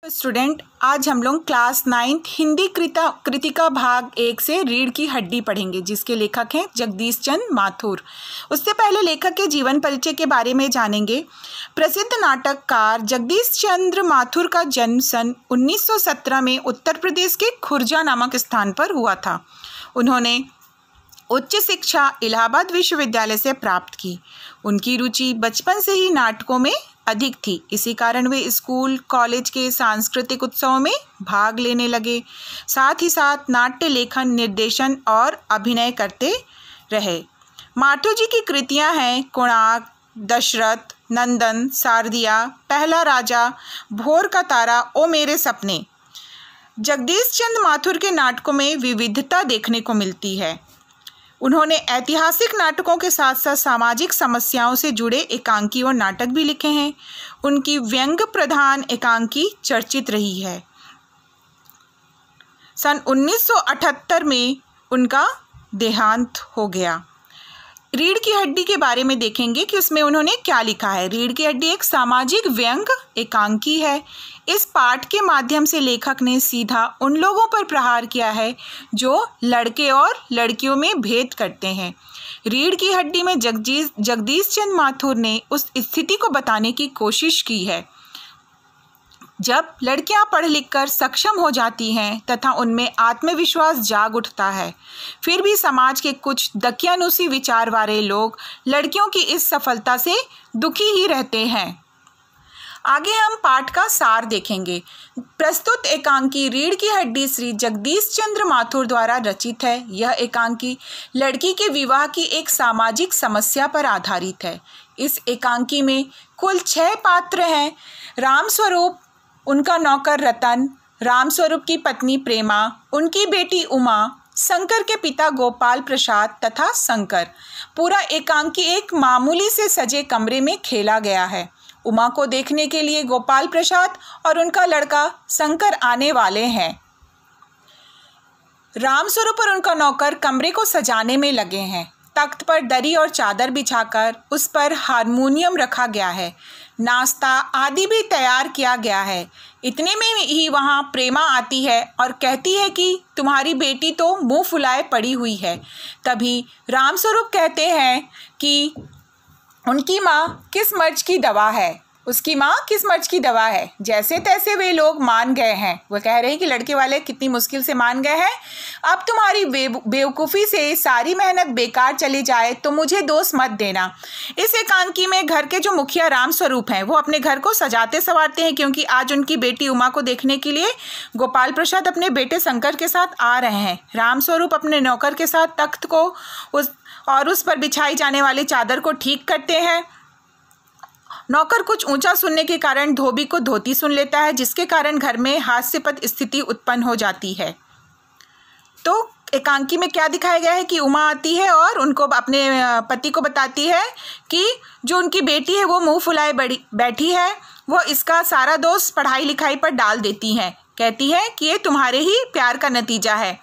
Student, आज हम लोग क्लास 9th हिंदी कृतिका भाग 1 से रीढ़ की हड्डी पढ़ेंगे, जिसके लेखक हैं जगदीश चंद्र माथुर। उससे पहले लेखक के जीवन परिचय के बारे में जानेंगे। प्रसिद्ध नाटककार जगदीश चंद्र माथुर का जन्म सन 1917 में उत्तर प्रदेश के खुर्जा नामक स्थान पर हुआ था। उन्होंने उच्च शिक्षा इलाहाबाद विश्वविद्यालय से प्राप्त की। उनकी रुचि बचपन से ही नाटकों में अधिक थी, इसी कारण वे स्कूल कॉलेज के सांस्कृतिक उत्सवों में भाग लेने लगे। साथ ही साथ नाट्य लेखन, निर्देशन और अभिनय करते रहे। माथुर जी की कृतियां हैं कोणार्क, दशरथ नंदन, शारदिया, पहला राजा, भोर का तारा, ओ मेरे सपने। जगदीश चंद्र माथुर के नाटकों में विविधता देखने को मिलती है। उन्होंने ऐतिहासिक नाटकों के साथ साथ सामाजिक समस्याओं से जुड़े एकांकी और नाटक भी लिखे हैं। उनकी व्यंग्य प्रधान एकांकी चर्चित रही है। सन 1978 में उनका देहांत हो गया। रीढ़ की हड्डी के बारे में देखेंगे कि उसमें उन्होंने क्या लिखा है। रीढ़ की हड्डी एक सामाजिक व्यंग्य एकांकी है। इस पाठ के माध्यम से लेखक ने सीधा उन लोगों पर प्रहार किया है जो लड़के और लड़कियों में भेद करते हैं। रीढ़ की हड्डी में जगदीश चंद्र माथुर ने उस स्थिति को बताने की कोशिश की है जब लड़कियां पढ़ लिख कर सक्षम हो जाती हैं तथा उनमें आत्मविश्वास जाग उठता है, फिर भी समाज के कुछ दकियानुसी विचार वाले लोग लड़कियों की इस सफलता से दुखी ही रहते हैं। आगे हम पाठ का सार देखेंगे। प्रस्तुत एकांकी रीढ़ की हड्डी श्री जगदीश चंद्र माथुर द्वारा रचित है। यह एकांकी लड़की के विवाह की एक सामाजिक समस्या पर आधारित है। इस एकांकी में कुल 6 पात्र हैं। रामस्वरूप, उनका नौकर रतन, रामस्वरूप की पत्नी प्रेमा, उनकी बेटी उमा, शंकर के पिता गोपाल प्रसाद तथा शंकर। पूरा एकांकी एक मामूली से सजे कमरे में खेला गया है। उमा को देखने के लिए गोपाल प्रसाद और उनका लड़का शंकर आने वाले हैं। रामस्वरूप और उनका नौकर कमरे को सजाने में लगे हैं। तख्त पर दरी और चादर बिछाकर उस पर हारमोनियम रखा गया है। नाश्ता आदि भी तैयार किया गया है। इतने में ही वहाँ प्रेमा आती है और कहती है कि तुम्हारी बेटी तो मुंह फुलाए पड़ी हुई है। तभी रामस्वरूप कहते हैं कि उनकी माँ किस मर्ज की दवा है, उसकी माँ किस मर्ज की दवा है। जैसे तैसे वे लोग मान गए हैं। वो कह रहे हैं कि लड़के वाले कितनी मुश्किल से मान गए हैं। अब तुम्हारी बेवकूफ़ी से सारी मेहनत बेकार चली जाए तो मुझे दोष मत देना। इस एकांकी में घर के जो मुखिया रामस्वरूप हैं वो अपने घर को सजाते संवारते हैं, क्योंकि आज उनकी बेटी उमा को देखने के लिए गोपाल प्रसाद अपने बेटे शंकर के साथ आ रहे हैं। रामस्वरूप अपने नौकर के साथ तख्त को उस पर बिछाई जाने वाली चादर को ठीक करते हैं। नौकर कुछ ऊंचा सुनने के कारण धोबी को धोती सुन लेता है, जिसके कारण घर में हास्यास्पद स्थिति उत्पन्न हो जाती है। तो एकांकी में क्या दिखाया गया है कि उमा आती है और उनको अपने पति को बताती है कि जो उनकी बेटी है वो मुंह फुलाए बैठी है। वो इसका सारा दोष पढ़ाई लिखाई पर डाल देती हैं। कहती है कि ये तुम्हारे ही प्यार का नतीजा है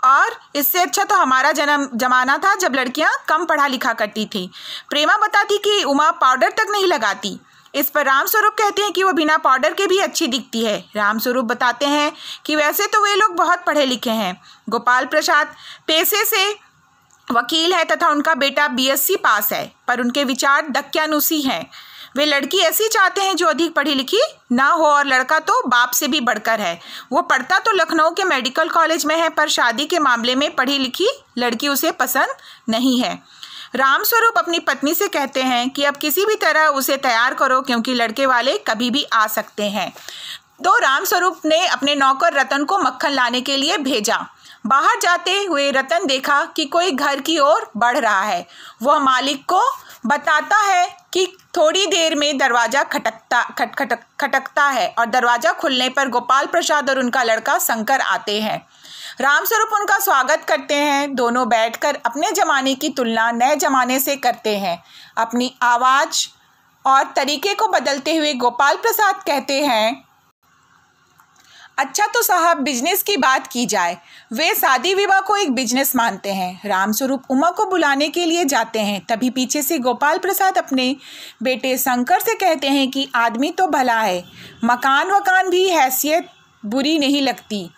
और इससे अच्छा तो हमारा जमाना था जब लड़कियां कम पढ़ा लिखा करती थी। प्रेमा बताती कि उमा पाउडर तक नहीं लगाती। इस पर रामस्वरूप कहते हैं कि वो बिना पाउडर के भी अच्छी दिखती है। रामस्वरूप बताते हैं कि वैसे तो वे लोग बहुत पढ़े लिखे हैं। गोपाल प्रसाद पेशे से वकील है तथा उनका बेटा BSc पास है, पर उनके विचार दकियानुसी हैं। वे लड़की ऐसी चाहते हैं जो अधिक पढ़ी लिखी ना हो और लड़का तो बाप से भी बढ़कर है। वो पढ़ता तो लखनऊ के मेडिकल कॉलेज में है, पर शादी के मामले में पढ़ी लिखी लड़की उसे पसंद नहीं है। रामस्वरूप अपनी पत्नी से कहते हैं कि अब किसी भी तरह उसे तैयार करो, क्योंकि लड़के वाले कभी भी आ सकते हैं। तो रामस्वरूप ने अपने नौकर रतन को मक्खन लाने के लिए भेजा। बाहर जाते हुए रतन देखा कि कोई घर की ओर बढ़ रहा है। वह मालिक को बताता है कि थोड़ी देर में दरवाज़ा खटखटता है और दरवाज़ा खुलने पर गोपाल प्रसाद और उनका लड़का शंकर आते हैं। रामस्वरूप उनका स्वागत करते हैं। दोनों बैठकर अपने ज़माने की तुलना नए ज़माने से करते हैं। अपनी आवाज़ और तरीके को बदलते हुए गोपाल प्रसाद कहते हैं, अच्छा तो साहब बिजनेस की बात की जाए। वे शादी विवाह को एक बिजनेस मानते हैं। रामस्वरूप उमा को बुलाने के लिए जाते हैं। तभी पीछे से गोपाल प्रसाद अपने बेटे शंकर से कहते हैं कि आदमी तो भला है, मकान वकान भी हैसियत बुरी नहीं लगती,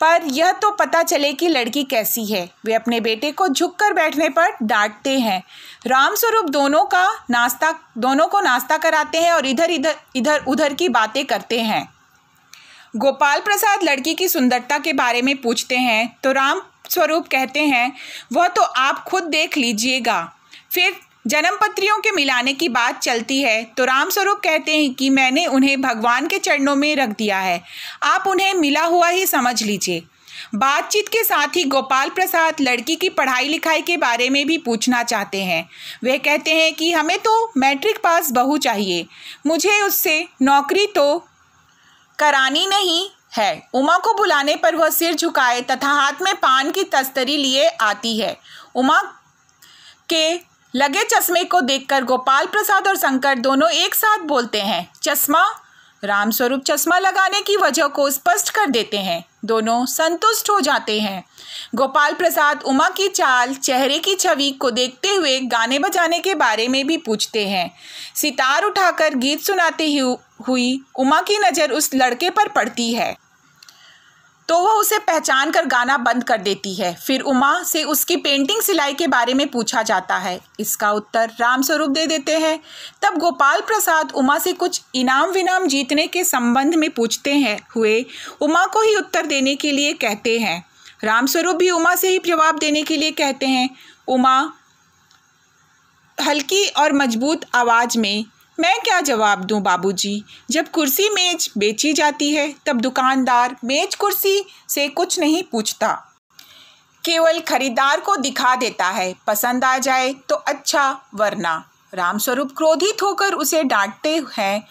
पर यह तो पता चले कि लड़की कैसी है। वे अपने बेटे को झुककर बैठने पर डांटते हैं। रामस्वरूप दोनों को नाश्ता कराते हैं और इधर उधर की बातें करते हैं। गोपाल प्रसाद लड़की की सुंदरता के बारे में पूछते हैं तो राम स्वरूप कहते हैं वह तो आप खुद देख लीजिएगा। फिर जन्मपत्रियों के मिलाने की बात चलती है तो राम स्वरूप कहते हैं कि मैंने उन्हें भगवान के चरणों में रख दिया है, आप उन्हें मिला हुआ ही समझ लीजिए। बातचीत के साथ ही गोपाल प्रसाद लड़की की पढ़ाई लिखाई के बारे में भी पूछना चाहते हैं। वे कहते हैं कि हमें तो मैट्रिक पास बहू चाहिए, मुझे उससे नौकरी तो करानी नहीं है। उमा को बुलाने पर वह सिर झुकाए तथा हाथ में पान की तस्तरी लिए आती है। उमा के लगे चश्मे को देखकर गोपाल प्रसाद और शंकर दोनों एक साथ बोलते हैं, चश्मा। रामस्वरूप चश्मा लगाने की वजह को स्पष्ट कर देते हैं। दोनों संतुष्ट हो जाते हैं। गोपाल प्रसाद उमा की चाल, चेहरे की छवि को देखते हुए गाने बजाने के बारे में भी पूछते हैं। सितार उठाकर गीत सुनाते हुई उमा की नज़र उस लड़के पर पड़ती है तो वह उसे पहचान कर गाना बंद कर देती है। फिर उमा से उसकी पेंटिंग सिलाई के बारे में पूछा जाता है। इसका उत्तर रामस्वरूप दे देते हैं। तब गोपाल प्रसाद उमा से कुछ इनाम विनाम जीतने के संबंध में पूछते हैं हुए उमा को ही उत्तर देने के लिए कहते हैं। रामस्वरूप भी उमा से ही जवाब देने के लिए कहते हैं। उमा हल्की और मजबूत आवाज़ में, मैं क्या जवाब दूं बाबूजी, जब कुर्सी मेज बेची जाती है तब दुकानदार मेज कुर्सी से कुछ नहीं पूछता, केवल खरीदार को दिखा देता है, पसंद आ जाए तो अच्छा वरना। रामस्वरूप क्रोधित होकर उसे डांटते हैं।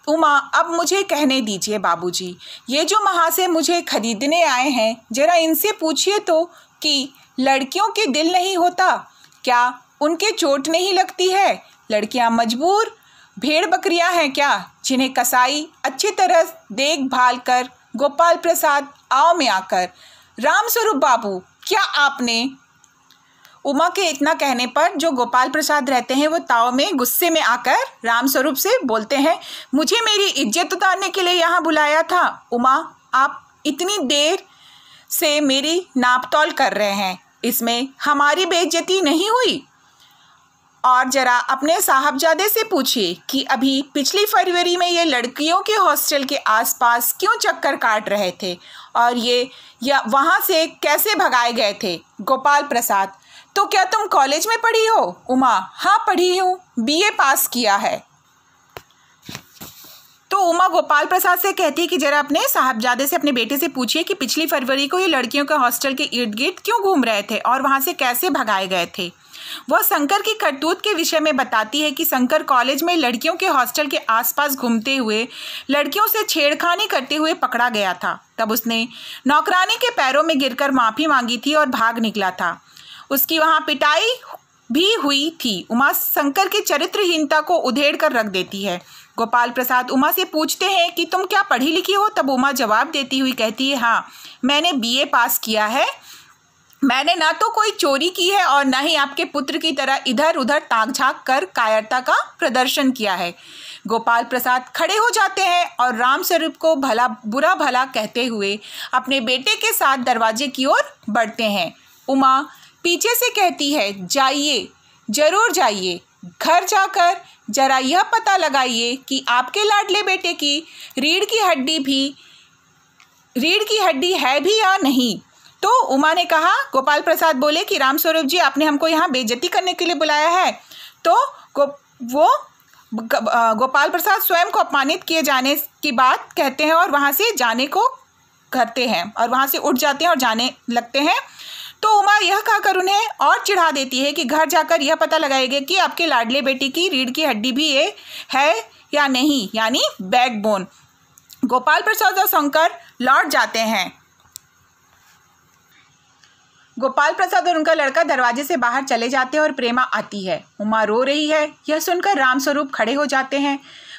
उमा, अब मुझे कहने दीजिए बाबूजी, ये जो महाशय मुझे खरीदने आए हैं जरा इनसे पूछिए तो कि लड़कियों के दिल नहीं होता क्या, उनके चोट नहीं लगती है, लड़कियां मजबूर भेड़ बकरियां हैं क्या जिन्हें कसाई अच्छी तरह देखभाल कर। गोपाल प्रसाद आओ में आकर, रामस्वरूप बाबू क्या आपने। उमा के इतना कहने पर जो गोपाल प्रसाद रहते हैं वो ताव में गुस्से में आकर रामस्वरूप से बोलते हैं, मुझे मेरी इज्जत उतारने के लिए यहाँ बुलाया था। उमा, आप इतनी देर से मेरी नापतोल कर रहे हैं, इसमें हमारी बेइज्जती नहीं हुई? और ज़रा अपने साहबजादे से पूछिए कि अभी पिछली फरवरी में ये लड़कियों के हॉस्टल के आसपास क्यों चक्कर काट रहे थे और या वहाँ से कैसे भगाए गए थे। गोपाल प्रसाद, तो क्या तुम कॉलेज में पढ़ी हो? उमा, हाँ पढ़ी हूँ, BA पास किया है। तो उमा गोपाल प्रसाद से कहती है कि जरा अपने साहबजादे से, अपने बेटे से पूछिए कि पिछली फरवरी को ये लड़कियों के हॉस्टल के इर्द गिर्द क्यों घूम रहे थे और वहाँ से कैसे भगाए गए थे। वह शंकर की करतूत के विषय में बताती है कि शंकर कॉलेज में लड़कियों के हॉस्टल के आसपास घूमते हुए लड़कियों से छेड़खानी करते हुए पकड़ा गया था। तब उसने नौकरानी के पैरों में गिरकर माफ़ी मांगी थी और भाग निकला था। उसकी वहाँ पिटाई भी हुई थी। उमा शंकर की चरित्रहीनता को उधेड़ कर रख देती है। गोपाल प्रसाद उमा से पूछते हैं कि तुम क्या पढ़ी लिखी हो? तब उमा जवाब देती हुई कहती है, हाँ मैंने BA पास किया है, मैंने ना तो कोई चोरी की है और ना ही आपके पुत्र की तरह इधर उधर ताक झाँक कर कायरता का प्रदर्शन किया है। गोपाल प्रसाद खड़े हो जाते हैं और रामस्वरूप को बुरा भला कहते हुए अपने बेटे के साथ दरवाजे की ओर बढ़ते हैं। उमा पीछे से कहती है, जाइए, जरूर जाइए, घर जाकर जरा यह पता लगाइए कि आपके लाडले बेटे की रीढ़ की हड्डी है भी या नहीं। तो उमा ने कहा, गोपाल प्रसाद बोले कि रामस्वरूप जी आपने हमको यहाँ बेइज्जती करने के लिए बुलाया है। तो गोपाल प्रसाद स्वयं को अपमानित किए जाने की बात कहते हैं और वहाँ से जाने को करते हैं और वहाँ से उठ जाते हैं और जाने लगते हैं। तो उमा यह कहकर उन्हें और चिढ़ा देती है कि घर जाकर यह पता लगाएगा कि आपके लाडले बेटी की रीढ़ की हड्डी भी ये है या नहीं, यानी बैकबोन। गोपाल प्रसाद और शंकर लौट जाते हैं। गोपाल प्रसाद और उनका लड़का दरवाजे से बाहर चले जाते हैं और प्रेमा आती है। उमा रो रही है। यह सुनकर रामस्वरूप खड़े हो जाते हैं।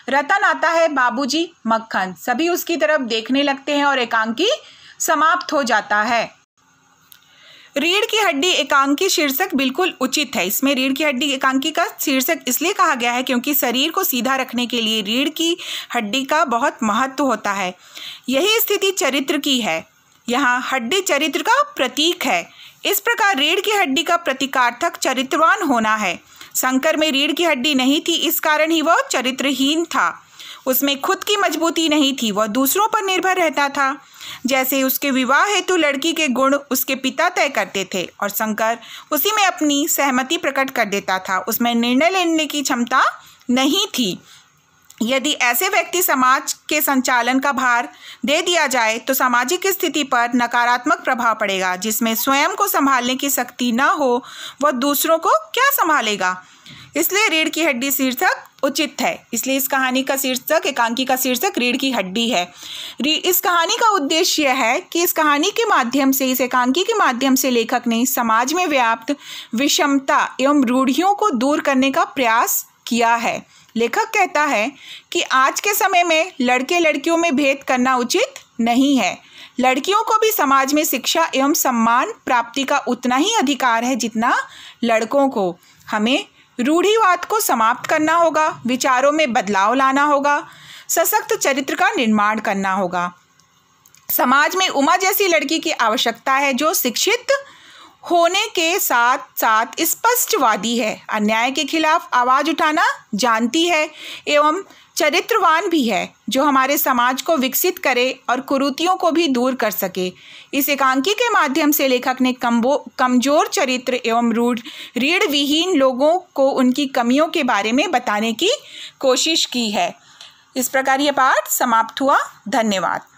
रतन आता है बाबूजी मक्खन। सभी उसकी तरफ देखने लगते हैं और एकांकी समाप्त हो जाता है। रीढ़ की हड्डी एकांकी शीर्षक बिल्कुल उचित है। इसमें रीढ़ की हड्डी एकांकी का शीर्षक इसलिए कहा गया है क्योंकि शरीर को सीधा रखने के लिए रीढ़ की हड्डी का बहुत महत्व होता है। यही स्थिति चरित्र की है। यहाँ हड्डी चरित्र का प्रतीक है। इस प्रकार रीढ़ की हड्डी का प्रतीकार्थक चरित्रवान होना है। शंकर में रीढ़ की हड्डी नहीं थी, इस कारण ही वह चरित्रहीन था। उसमें खुद की मजबूती नहीं थी, वह दूसरों पर निर्भर रहता था। जैसे उसके विवाह हेतु लड़की के गुण उसके पिता तय करते थे और शंकर उसी में अपनी सहमति प्रकट कर देता था। उसमें निर्णय लेने की क्षमता नहीं थी। यदि ऐसे व्यक्ति समाज के संचालन का भार दे दिया जाए तो सामाजिक स्थिति पर नकारात्मक प्रभाव पड़ेगा। जिसमें स्वयं को संभालने की शक्ति न हो वह दूसरों को क्या संभालेगा। इसलिए रीढ़ की हड्डी शीर्षक उचित है। इसलिए इस कहानी का शीर्षक, एकांकी का शीर्षक रीढ़ की हड्डी है। इस कहानी का उद्देश्य यह है कि इस कहानी के माध्यम से, इस एकांकी के माध्यम से लेखक ने समाज में व्याप्त विषमता एवं रूढ़ियों को दूर करने का प्रयास किया है। लेखक कहता है कि आज के समय में लड़के लड़कियों में भेद करना उचित नहीं है। लड़कियों को भी समाज में शिक्षा एवं सम्मान प्राप्ति का उतना ही अधिकार है जितना लड़कों को। हमें रूढ़िवाद को समाप्त करना होगा, विचारों में बदलाव लाना होगा, सशक्त चरित्र का निर्माण करना होगा। समाज में उमा जैसी लड़की की आवश्यकता है जो शिक्षित होने के साथ साथ स्पष्टवादी है, अन्याय के खिलाफ आवाज उठाना जानती है एवं चरित्रवान भी है, जो हमारे समाज को विकसित करे और कुरीतियों को भी दूर कर सके। इस एकांकी के माध्यम से लेखक ने कमजोर चरित्र एवं रीढ़ विहीन लोगों को उनकी कमियों के बारे में बताने की कोशिश की है। इस प्रकार यह पाठ समाप्त हुआ। धन्यवाद।